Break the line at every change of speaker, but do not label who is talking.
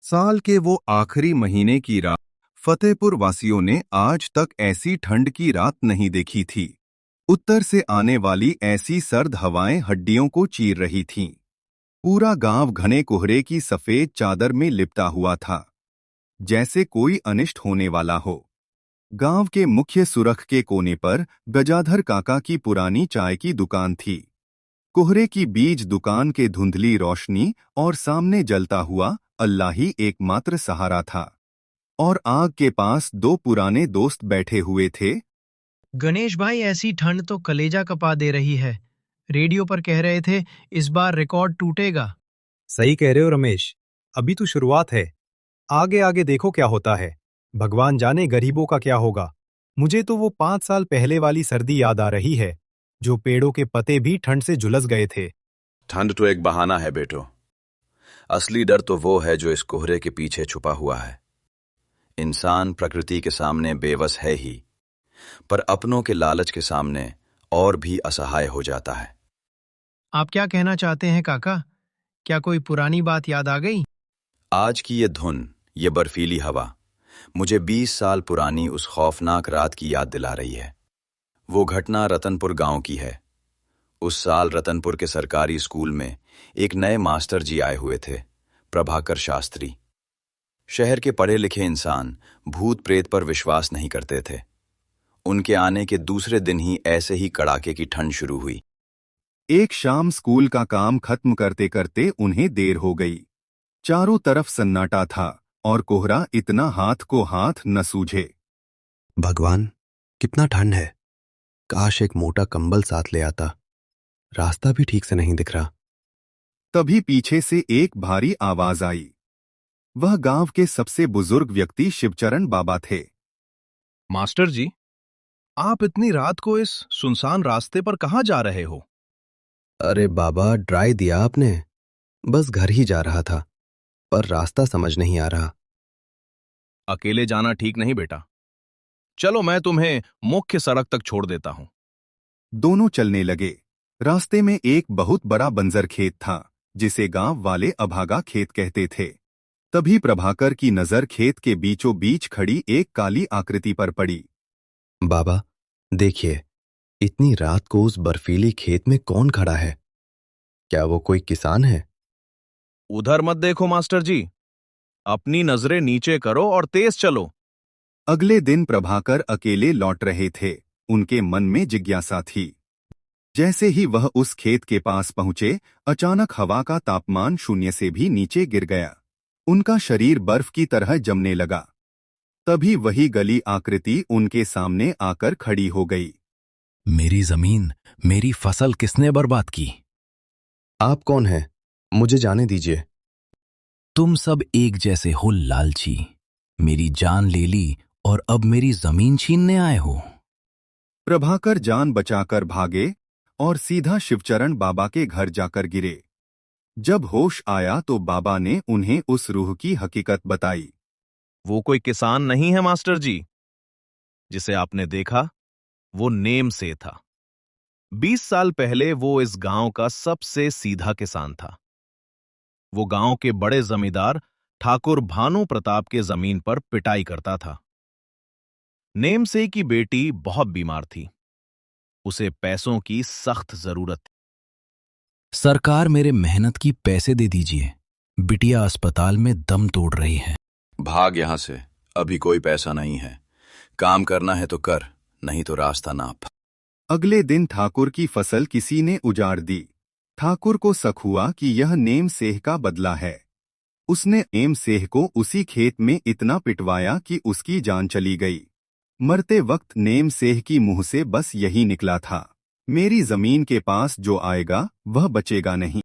साल के वो आखिरी महीने की रात। फतेहपुर वासियों ने आज तक ऐसी ठंड की रात नहीं देखी थी। उत्तर से आने वाली ऐसी सर्द हवाएं हड्डियों को चीर रही थीं। पूरा गांव घने कोहरे की सफेद चादर में लिपटा हुआ था, जैसे कोई अनिष्ट होने वाला हो। गांव के मुख्य सुरख के कोने पर गजाधर काका की पुरानी चाय की दुकान थी। कोहरे की बीच दुकान के धुंधली रोशनी और सामने जलता हुआ अल्लाह ही एकमात्र सहारा था। और आग के पास दो पुराने दोस्त बैठे हुए थे।
गणेश भाई, ऐसी ठंड तो कलेजा कपा दे रही है। रेडियो पर कह रहे थे इस बार रिकॉर्ड टूटेगा।
सही कह रहे हो रमेश। अभी तो शुरुआत है, आगे आगे देखो क्या होता है। भगवान जाने गरीबों का क्या होगा। मुझे तो वो 5 साल पहले वाली सर्दी याद आ रही है, जो पेड़ों के पत्ते भी ठंड से झुलस गए थे।
ठंड तो एक बहाना है बेटो। असली डर तो वो है जो इस कोहरे के पीछे छुपा हुआ है। इंसान प्रकृति के सामने बेबस है ही, पर अपनों के लालच के सामने और भी असहाय हो जाता है।
आप क्या कहना चाहते हैं काका? क्या कोई पुरानी बात याद आ गई?
आज की ये धुन, ये बर्फीली हवा मुझे 20 साल पुरानी उस खौफनाक रात की याद दिला रही है। वो घटना रतनपुर गांव की है। उस साल रतनपुर के सरकारी स्कूल में एक नए मास्टर जी आए हुए थे, प्रभाकर शास्त्री। शहर के पढ़े लिखे इंसान भूत प्रेत पर विश्वास नहीं करते थे। उनके आने के दूसरे दिन ही ऐसे ही कड़ाके की ठंड शुरू हुई।
एक शाम स्कूल का काम खत्म करते करते उन्हें देर हो गई। चारों तरफ सन्नाटा था और कोहरा इतना हाथ को हाथ न सूझे।
भगवान, कितना ठंड है। काश एक मोटा कंबल साथ ले आता। रास्ता भी ठीक से नहीं दिख रहा।
तभी पीछे से एक भारी आवाज आई। वह गांव के सबसे बुजुर्ग व्यक्ति शिवचरण बाबा थे।
मास्टर जी, आप इतनी रात को इस सुनसान रास्ते पर कहाँ जा रहे हो?
अरे बाबा, ड्राई दिया आपने। बस घर ही जा रहा था, पर रास्ता समझ नहीं आ रहा।
अकेले जाना ठीक नहीं बेटा। चलो मैं तुम्हें मुख्य सड़क तक छोड़ देता हूं।
दोनों चलने लगे। रास्ते में एक बहुत बड़ा बंजर खेत था, जिसे गांव वाले अभागा खेत कहते थे। तभी प्रभाकर की नजर खेत के बीचों बीच खड़ी एक काली आकृति पर पड़ी।
बाबा, देखिए, इतनी रात को उस बर्फीली खेत में कौन खड़ा है? क्या वो कोई किसान है?
उधर मत देखो मास्टर जी, अपनी नजरें नीचे करो और तेज चलो।
अगले दिन प्रभाकर अकेले लौट रहे थे। उनके मन में जिज्ञासा थी। जैसे ही वह उस खेत के पास पहुंचे, अचानक हवा का तापमान शून्य से भी नीचे गिर गया। उनका शरीर बर्फ की तरह जमने लगा। तभी वही गली आकृति उनके सामने आकर खड़ी हो गई।
मेरी जमीन, मेरी फसल किसने बर्बाद की?
आप कौन हैं? मुझे जाने दीजिए।
तुम सब एक जैसे हो लालची। मेरी जान ले ली और अब मेरी जमीन छीनने आए हो।
प्रभाकर जान बचाकर भागे और सीधा शिवचरण बाबा के घर जाकर गिरे। जब होश आया तो बाबा ने उन्हें उस रूह की हकीकत बताई।
वो कोई किसान नहीं है मास्टर जी। जिसे आपने देखा वो नेम से था। 20 साल पहले वो इस गांव का सबसे सीधा किसान था। वो गांव के बड़े जमींदार ठाकुर भानु प्रताप के जमीन पर पिटाई करता था। नेम से की बेटी बहुत बीमार थी। उसे पैसों की सख्त जरूरत थी।
सरकार, मेरे मेहनत की पैसे दे दीजिए। बिटिया अस्पताल में दम तोड़ रही है।
भाग यहां से, अभी कोई पैसा नहीं है। काम करना है तो कर, नहीं तो रास्ता नाप।
अगले दिन ठाकुर की फसल किसी ने उजाड़ दी। ठाकुर को शक हुआ कि यह नेम सेह का बदला है। उसने नेम सेह को उसी खेत में इतना पिटवाया कि उसकी जान चली गई। मरते वक्त नेम सेह की मुंह से बस यही निकला था, मेरी जमीन के पास जो आएगा वह बचेगा नहीं।